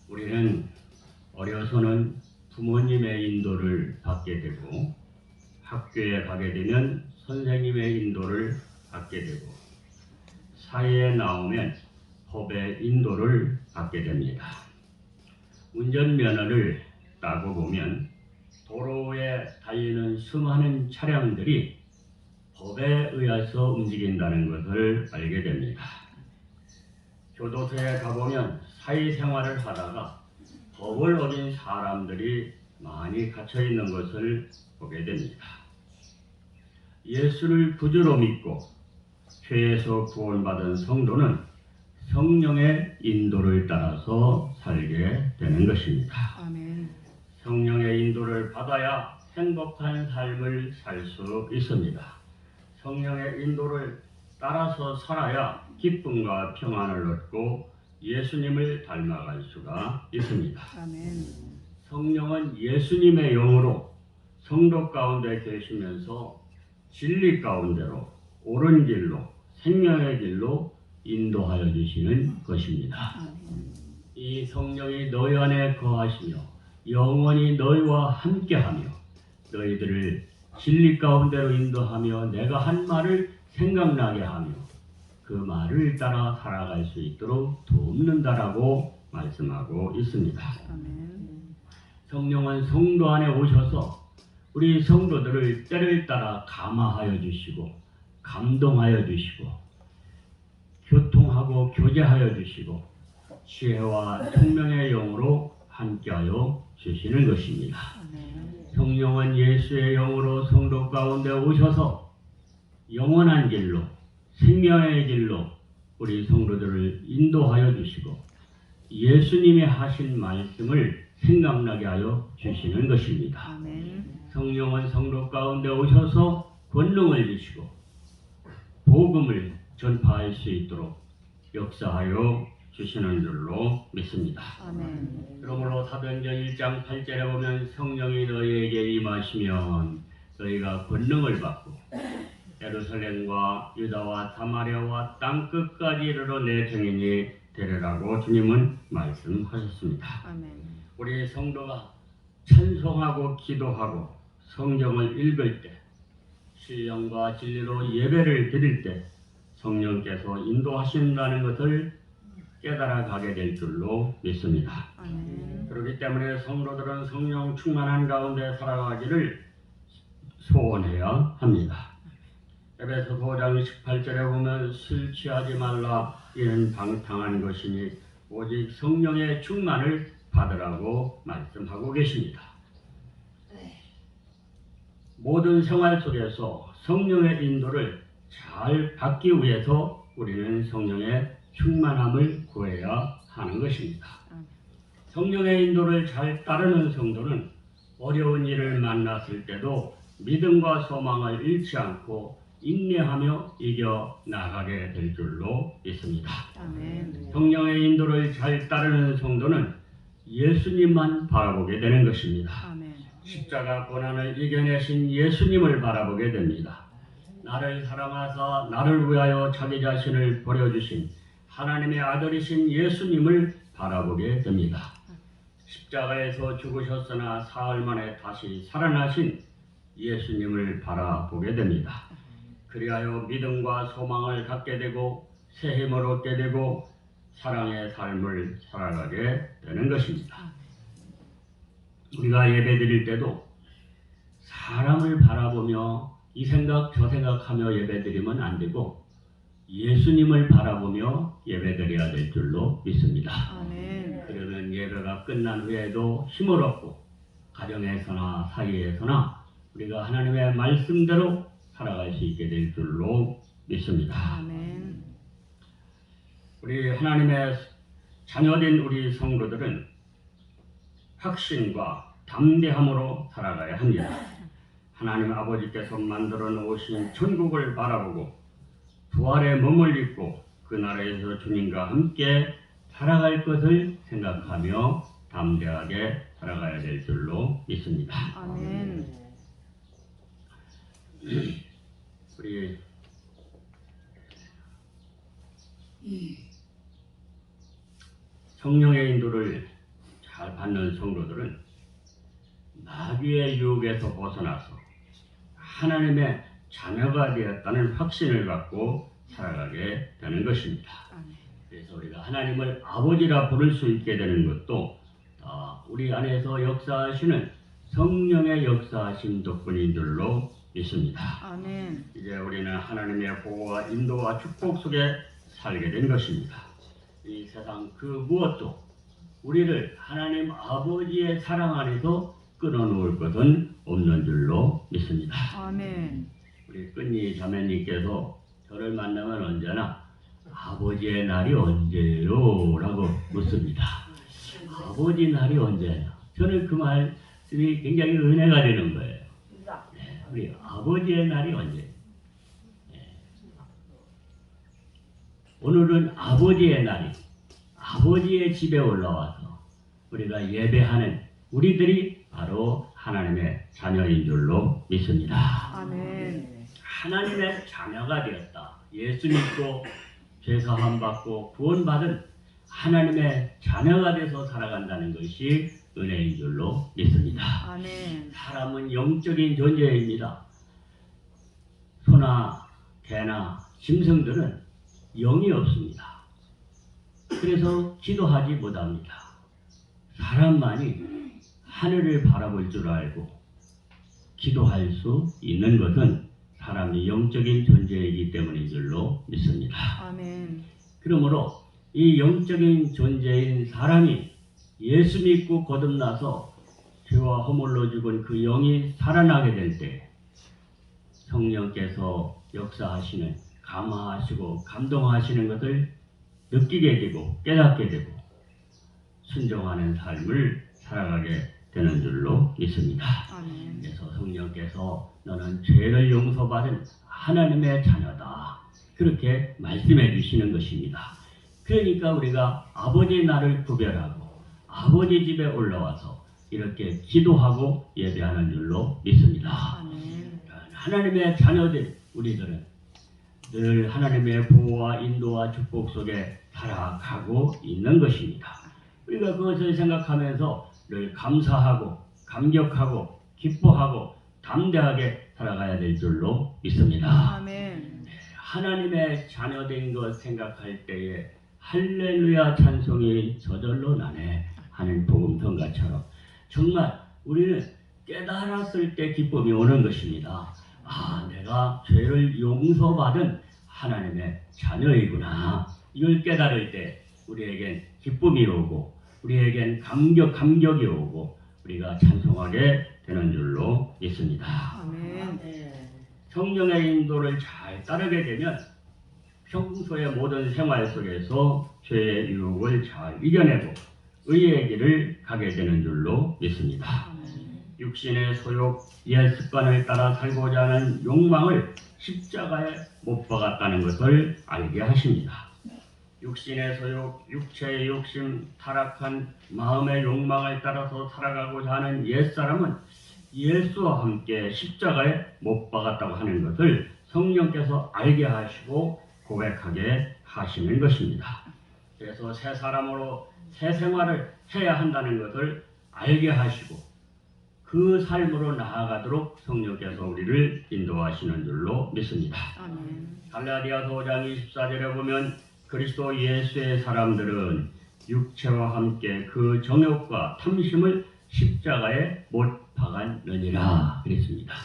우리는 어려서는 부모님의 인도를 받게 되고 학교에 가게 되면 선생님의 인도를 받게 되고 사회에 나오면 법의 인도를 받게 됩니다. 운전면허를 따고 보면 도로에 달리는 수많은 차량들이 법에 의해서 움직인다는 것을 알게 됩니다. 교도소에 가보면 사회생활을 하다가 법을 어긴 사람들이 많이 갇혀 있는 것을 보게 됩니다. 예수를 구주로 믿고 죄에서 구원받은 성도는 성령의 인도를 따라서 살게 되는 것입니다. 아멘. 성령의 인도를 받아야 행복한 삶을 살 수 있습니다. 성령의 인도를 따라서 살아야 기쁨과 평안을 얻고 예수님을 닮아갈 수가 있습니다. 아멘. 성령은 예수님의 영으로 성도 가운데 계시면서 진리 가운데로 옳은 길로 생명의 길로 인도하여 주시는 것입니다. 아멘. 이 성령이 너희 안에 거하시며 영원히 너희와 함께하며 너희들을 진리 가운데로 인도하며 내가 한 말을 생각나게 하며 그 말을 따라 살아갈 수 있도록 돕는다라고 말씀하고 있습니다. 아멘. 성령은 성도 안에 오셔서 우리 성도들을 때를 따라 감화하여 주시고 감동하여 주시고 교통하고 교제하여 주시고 지혜와 총명의 영으로 함께하여 주시는 것입니다. 아멘. 성령은 예수의 영으로 성도 가운데 오셔서 영원한 길로 생명의 길로 우리 성도들을 인도하여 주시고 예수님이 하신 말씀을 생각나게 하여 주시는 것입니다. 아멘. 성령은 성도 가운데 오셔서 권능을 주시고 복음을 전파할 수 있도록 역사하여 주시는 줄로 믿습니다. 아멘. 그러므로 사도행전 1장 8절에 보면 성령이 너희에게 임하시면 너희가 권능을 받고 예루살렘과 유다와 사마리아와 땅 끝까지 이르러 내 증인이 되리라고 주님은 말씀하셨습니다. 아멘. 우리 성도가 찬송하고 기도하고 성경을 읽을 때 신령과 진리로 예배를 드릴 때 성령께서 인도하신다는 것을 깨달아 가게 될 줄로 믿습니다. 아멘. 그렇기 때문에 성도들은 성령 충만한 가운데 살아가기를 소원해야 합니다. 에베소 5장 18절에 보면 술 취하지 말라 이는 방탕한 것이니 오직 성령의 충만을 받으라고 말씀하고 계십니다. 모든 생활 속에서 성령의 인도를 잘 받기 위해서 우리는 성령의 충만함을 구해야 하는 것입니다. 성령의 인도를 잘 따르는 성도는 어려운 일을 만났을 때도 믿음과 소망을 잃지 않고 인내하며 이겨 나가게 될 줄로 믿습니다. 아멘. 성령의 인도를 잘 따르는 성도는 예수님만 바라보게 되는 것입니다. 아멘. 십자가 고난을 이겨내신 예수님을 바라보게 됩니다. 나를 사랑하사 나를 위하여 자기 자신을 버려주신 하나님의 아들이신 예수님을 바라보게 됩니다. 십자가에서 죽으셨으나 사흘 만에 다시 살아나신 예수님을 바라보게 됩니다. 그리하여 믿음과 소망을 갖게 되고 새 힘을 얻게 되고 사랑의 삶을 살아가게 되는 것입니다. 우리가 예배드릴 때도 사람을 바라보며 이 생각 저 생각하며 예배드리면 안 되고 예수님을 바라보며 예배드려야 될 줄로 믿습니다. 아멘. 그러면 예배가 끝난 후에도 힘을 얻고 가정에서나 사이에서나 우리가 하나님의 말씀대로 살아갈 수 있게 될 줄로 믿습니다. 아멘. 우리 하나님의 자녀된 우리 성도들은 확신과 담대함으로 살아가야 합니다. 하나님 아버지께서 만들어 놓으신 천국을 바라보고 부활에 몸을 입고 그 나라에서 주님과 함께 살아갈 것을 생각하며 담대하게 살아가야 될 줄로 믿습니다. 아멘. 우리 성령의 인도를 잘 받는 성도들은 마귀의 유혹에서 벗어나서 하나님의 자녀가 되었다는 확신을 갖고 살아가게 되는 것입니다. 그래서 우리가 하나님을 아버지라 부를 수 있게 되는 것도 우리 안에서 역사하시는 성령의 역사하심 덕분인 줄로 믿습니다. 아멘. 이제 우리는 하나님의 보호와 인도와 축복 속에 살게 된 것입니다. 이 세상 그 무엇도 우리를 하나님 아버지의 사랑 안에서 끊어놓을 것은 없는 줄로 믿습니다. 아멘. 우리 끈이 자매님께서 저를 만나면 언제나 아버지의 날이 언제요? 라고 묻습니다. 아버지 날이 언제냐? 저는 그 말씀이 굉장히 은혜가 되는 거예요. 네, 우리 아버지의 날이 언제? 네. 오늘은 아버지의 날이 아버지의 집에 올라와서 우리가 예배하는 우리들이 바로 하나님의 자녀인 줄로 믿습니다. 아멘. 하나님의 자녀가 되었다. 예수 믿고 죄사함 받고 구원받은 하나님의 자녀가 돼서 살아간다는 것이 은혜인 줄로 믿습니다. 아멘. 사람은 영적인 존재입니다. 소나 개나 짐승들은 영이 없습니다. 그래서 기도하지 못합니다. 사람만이 하늘을 바라볼 줄 알고 기도할 수 있는 것은 사람이 영적인 존재이기 때문인 줄로 믿습니다. 아멘. 그러므로 이 영적인 존재인 사람이 예수 믿고 거듭나서 죄와 허물로 죽은 그 영이 살아나게 될 때 성령께서 역사하시는 감화하시고 감동하시는 것을 느끼게 되고 깨닫게 되고 순종하는 삶을 살아가게 되는 줄로 믿습니다. 아멘. 그래서 성령께서 너는 죄를 용서받은 하나님의 자녀다. 그렇게 말씀해 주시는 것입니다. 그러니까 우리가 아버지 날을 구별하고 아버지 집에 올라와서 이렇게 기도하고 예배하는 줄로 믿습니다. 아멘. 하나님의 자녀들 우리들은 늘 하나님의 보호와 인도와 축복 속에 살아가고 있는 것입니다. 우리가 그것을 생각하면서 늘 감사하고 감격하고 기뻐하고 담대하게 살아가야 될 줄로 믿습니다. 아멘. 하나님의 자녀된 것 생각할 때에 할렐루야 찬송이 저절로 나네 하는 복음성가처럼 정말 우리는 깨달았을 때 기쁨이 오는 것입니다. 아, 내가 죄를 용서받은 하나님의 자녀이구나. 이걸 깨달을 때 우리에겐 기쁨이 오고 우리에겐 감격이 오고 우리가 찬송하게 되는 줄로 믿습니다. 아멘. 성령의 인도를 잘 따르게 되면 평소의 모든 생활 속에서 죄의 유혹을 잘 이겨내고 의의 길을 가게 되는 줄로 믿습니다. 육신의 소욕, 옛 습관을 따라 살고자 하는 욕망을 십자가에 못 박았다는 것을 알게 하십니다. 육신의 소욕, 육체의 욕심, 타락한 마음의 욕망을 따라서 살아가고자 하는 옛사람은 예수와 함께 십자가에 못 박았다고 하는 것을 성령께서 알게 하시고 고백하게 하시는 것입니다. 그래서 새 사람으로 새 생활을 해야 한다는 것을 알게 하시고 그 삶으로 나아가도록 성령께서 우리를 인도하시는 줄로 믿습니다. 아멘. 갈라디아서 5장 24절에 보면 그리스도 예수의 사람들은 육체와 함께 그 정욕과 탐심을 십자가에 못 박았느니라 그랬습니다.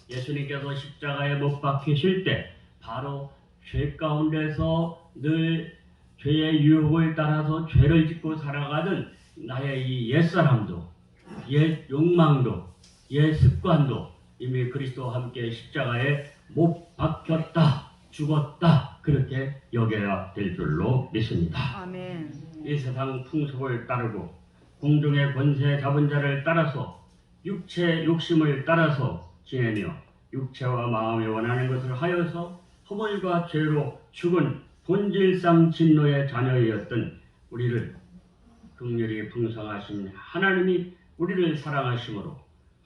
예수님께서 십자가에 못 박히실 때 바로 죄 가운데서 늘 죄의 유혹을 따라서 죄를 짓고 살아가던 나의 이 옛사람도 옛 욕망도 옛 습관도 이미 그리스도와 함께 십자가에 못 박혔다 죽었다 그렇게 여겨야 될 줄로 믿습니다. 아멘. 이 세상 풍속을 따르고 공중의 권세 잡은 자를 따라서 육체 욕심을 따라서 지내며 육체와 마음이 원하는 것을 하여서 허물과 죄로 죽은 본질상 진노의 자녀이었던 우리를 긍휼이 풍성하신 하나님이 우리를 사랑하심으로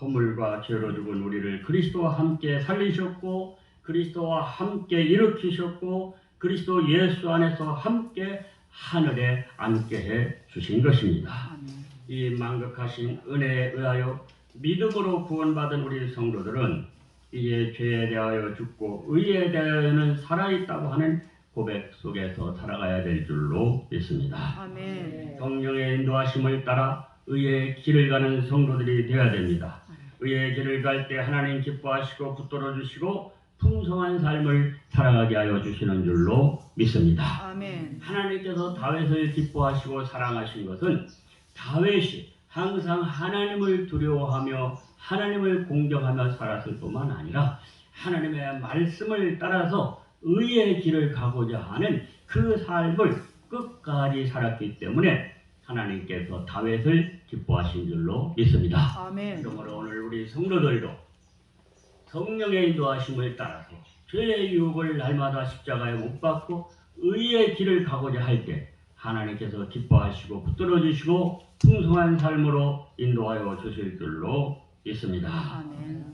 허물과 죄로 죽은 우리를 그리스도와 함께 살리셨고 그리스도와 함께 일으키셨고 그리스도 예수 안에서 함께 하늘에 앉게 해 주신 것입니다. 아멘. 이 만극하신 은혜에 의하여 믿음으로 구원받은 우리 성도들은 이제 죄에 대하여 죽고 의에 대하여는 살아있다고 하는 고백 속에서 살아가야 될 줄로 믿습니다. 아멘. 성령의 인도하심을 따라 의의 길을 가는 성도들이 되어야 됩니다. 의의 길을 갈 때 하나님 기뻐하시고 붙들어 주시고 풍성한 삶을 살아가게 하여 주시는 줄로 믿습니다. 아멘. 하나님께서 다윗을 기뻐하시고 사랑하신 것은 다윗이 항상 하나님을 두려워하며 하나님을 공경하며 살았을 뿐만 아니라 하나님의 말씀을 따라서 의의 길을 가고자 하는 그 삶을 끝까지 살았기 때문에 하나님께서 다윗을 기뻐하신 줄로 믿습니다. 아멘. 그러므로 오늘 우리 성도들도 성령의 인도하심을 따라서 죄의 유혹을 날마다 십자가에 못 박고 의의 길을 가고자 할 때 하나님께서 기뻐하시고 붙들어 주시고 풍성한 삶으로 인도하여 주실 줄로 믿습니다. 아멘.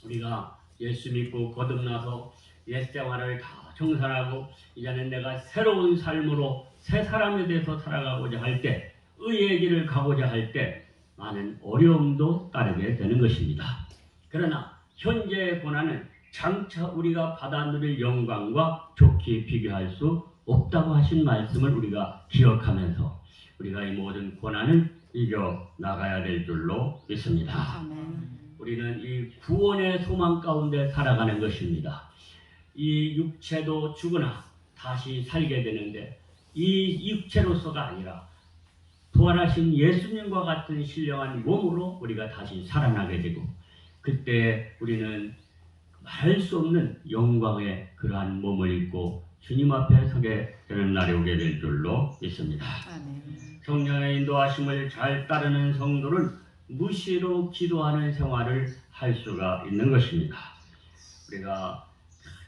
우리가 예수 믿고 거듭나서 옛 생활을 다 청산하고 이제는 내가 새로운 삶으로 새 사람에 대해서 살아가고자 할 때 의의 길을 가고자 할 때 많은 어려움도 따르게 되는 것입니다. 그러나 현재의 고난은 장차 우리가 받아 누릴 영광과 좋게 비교할 수 없다고 하신 말씀을 우리가 기억하면서 우리가 이 모든 고난을 이겨 나가야 될 줄로 믿습니다. 아멘. 우리는 이 구원의 소망 가운데 살아가는 것입니다. 이 육체도 죽으나 다시 살게 되는데 이 육체로서가 아니라 부활하신 예수님과 같은 신령한 몸으로 우리가 다시 살아나게 되고 그때 우리는 말할 수 없는 영광의 그러한 몸을 입고 주님 앞에 서게 되는 날이 오게 될 줄로 믿습니다. 아멘. 성령의 인도하심을 잘 따르는 성도는 무시로 기도하는 생활을 할 수가 있는 것입니다. 우리가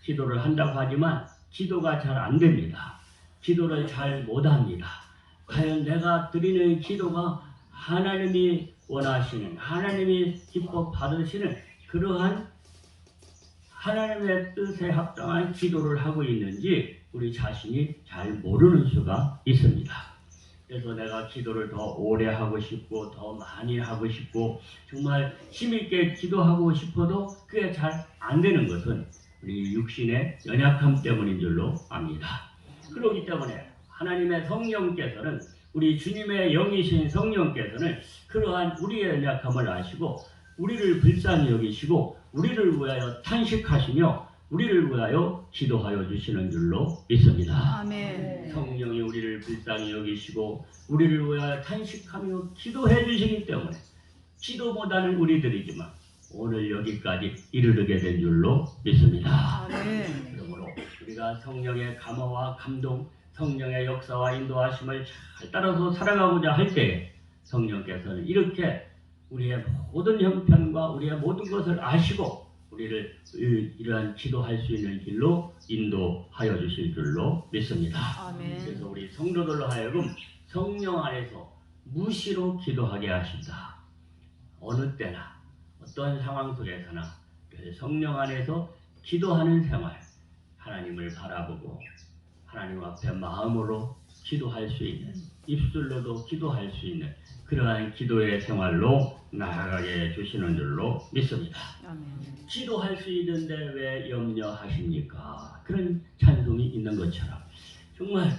기도를 한다고 하지만 기도가 잘 안 됩니다. 기도를 잘 못합니다. 과연 내가 드리는 기도가 하나님이 원하시는 하나님이 기뻐 받으시는 그러한 하나님의 뜻에 합당한 기도를 하고 있는지 우리 자신이 잘 모르는 수가 있습니다. 그래서 내가 기도를 더 오래 하고 싶고 더 많이 하고 싶고 정말 힘있게 기도하고 싶어도 그게 잘 안 되는 것은 우리 육신의 연약함 때문인 줄로 압니다. 그렇기 때문에 하나님의 성령께서는 우리 주님의 영이신 성령께서는 그러한 우리의 연약함을 아시고 우리를 불쌍히 여기시고 우리를 위하여 탄식하시며 우리를 위하여 기도하여 주시는 줄로 믿습니다. 아멘. 성령이 우리를 불쌍히 여기시고 우리를 위하여 탄식하며 기도해 주시기 때문에 기도보다는 우리들이지만 오늘 여기까지 이르게 된 줄로 믿습니다. 아멘. 그러므로 우리가 성령의 감화와 감동, 성령의 역사와 인도하심을 잘 따라서 살아가고자 할 때 성령께서는 이렇게 우리의 모든 형편과 우리의 모든 것을 아시고 우리를 이러한 기도할 수 있는 길로 인도하여 주실 줄로 믿습니다. 아멘. 그래서 우리 성도들로 하여금 성령 안에서 무시로 기도하게 하신다. 어느 때나 어떤 상황 속에서나 성령 안에서 기도하는 생활, 하나님을 바라보고 하나님 앞에 마음으로 기도할 수 있는, 입술로도 기도할 수 있는 그러한 기도의 생활로 나아가게 주시는 줄로 믿습니다. 아멘. 기도할 수 있는데 왜 염려하십니까? 그런 찬송이 있는 것처럼 정말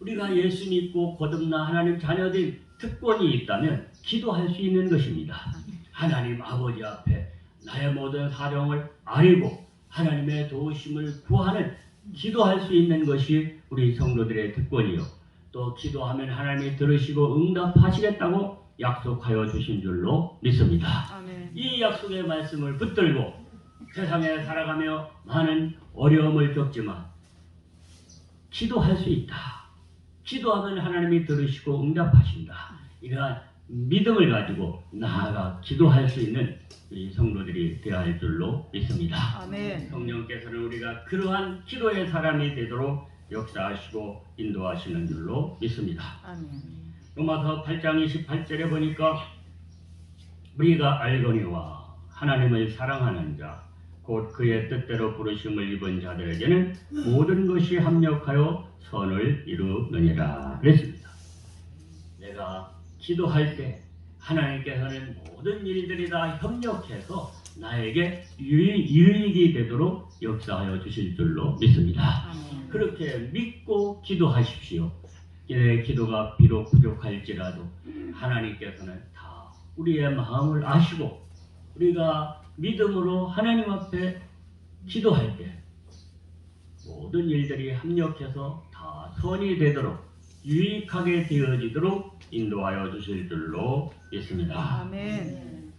우리가 예수 믿고 거듭나 하나님 자녀된 특권이 있다면 기도할 수 있는 것입니다. 하나님 아버지 앞에 나의 모든 사정을 알고 하나님의 도우심을 구하는 기도할 수 있는 것이 우리 성도들의 특권이요. 또 기도하면 하나님이 들으시고 응답하시겠다고 약속하여 주신 줄로 믿습니다. 아멘. 이 약속의 말씀을 붙들고 세상에 살아가며 많은 어려움을 겪지만 기도할 수 있다. 기도하면 하나님이 들으시고 응답하신다. 이러한 믿음을 가지고 나아가 기도할 수 있는 우리 성도들이 되어야 할 줄로 믿습니다. 아멘. 성령께서는 우리가 그러한 기도의 사람이 되도록 역사하시고 인도하시는 줄로 믿습니다. 아멘. 로마서 8장 28절에 보니까 우리가 알거니와 하나님을 사랑하는 자 곧 그의 뜻대로 부르심을 입은 자들에게는 모든 것이 합력하여 선을 이루느니라 그랬습니다. 내가 기도할 때 하나님께서는 모든 일들이 다 협력해서 나에게 유익이 되도록 역사하여 주실 줄로 믿습니다. 아멘. 그렇게 믿고 기도하십시오. 내 기도가 비록 부족할지라도 하나님께서는 다 우리의 마음을 아시고 우리가 믿음으로 하나님 앞에 기도할 때 모든 일들이 합력해서 다 선이 되도록 유익하게 되어지도록 인도하여 주실 줄로 믿습니다. 아멘.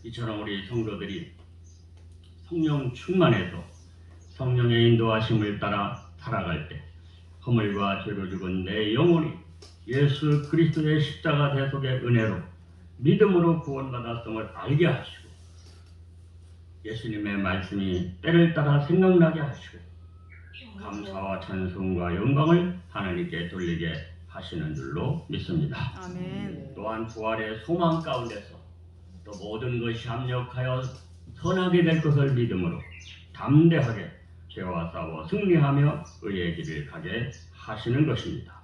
이처럼 우리 성도들이 성령 충만해서 성령의 인도하심을 따라 살아갈 때 허물과 죄로 죽은 내 영혼이 예수 그리스도의 십자가 대속의 은혜로 믿음으로 구원받았음을 알게 하시고 예수님의 말씀이 때를 따라 생각나게 하시고 감사와 찬송과 영광을 하나님께 돌리게 하시는 줄로 믿습니다. 아멘. 또한 부활의 소망 가운데서 또 모든 것이 합력하여 선하게 될 것을 믿음으로 담대하게 죄와 싸워 승리하며 의의 길을 가게 하시는 것입니다.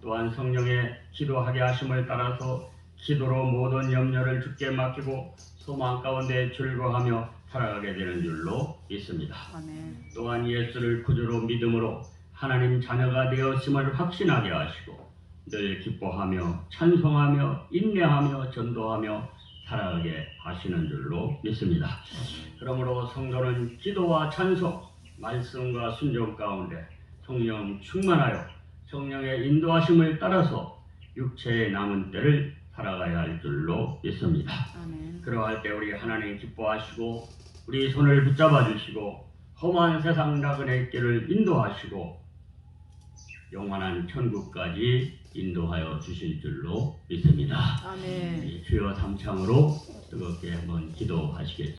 또한 성령의 기도하게 하심을 따라서 기도로 모든 염려를 주께 맡기고 소망 가운데 즐거워하며 살아가게 되는 줄로 믿습니다. 아멘. 또한 예수를 구주로 믿음으로 하나님 자녀가 되었음을 확신하게 하시고 늘 기뻐하며 찬송하며 인내하며 전도하며 살아가게 하시는 줄로 믿습니다. 그러므로 성도는 기도와 찬송, 말씀과 순종 가운데 성령 충만하여 성령의 인도하심을 따라서 육체의 남은 때를 살아가야 할 줄로 믿습니다. 아멘. 그러할 때 우리 하나님 기뻐하시고 우리 손을 붙잡아 주시고 험한 세상 나그네 길을 인도하시고 영원한 천국까지 인도하여 주실 줄로 믿습니다. 아멘. 주여 삼창으로 뜨겁게 한번 기도하시겠습니다.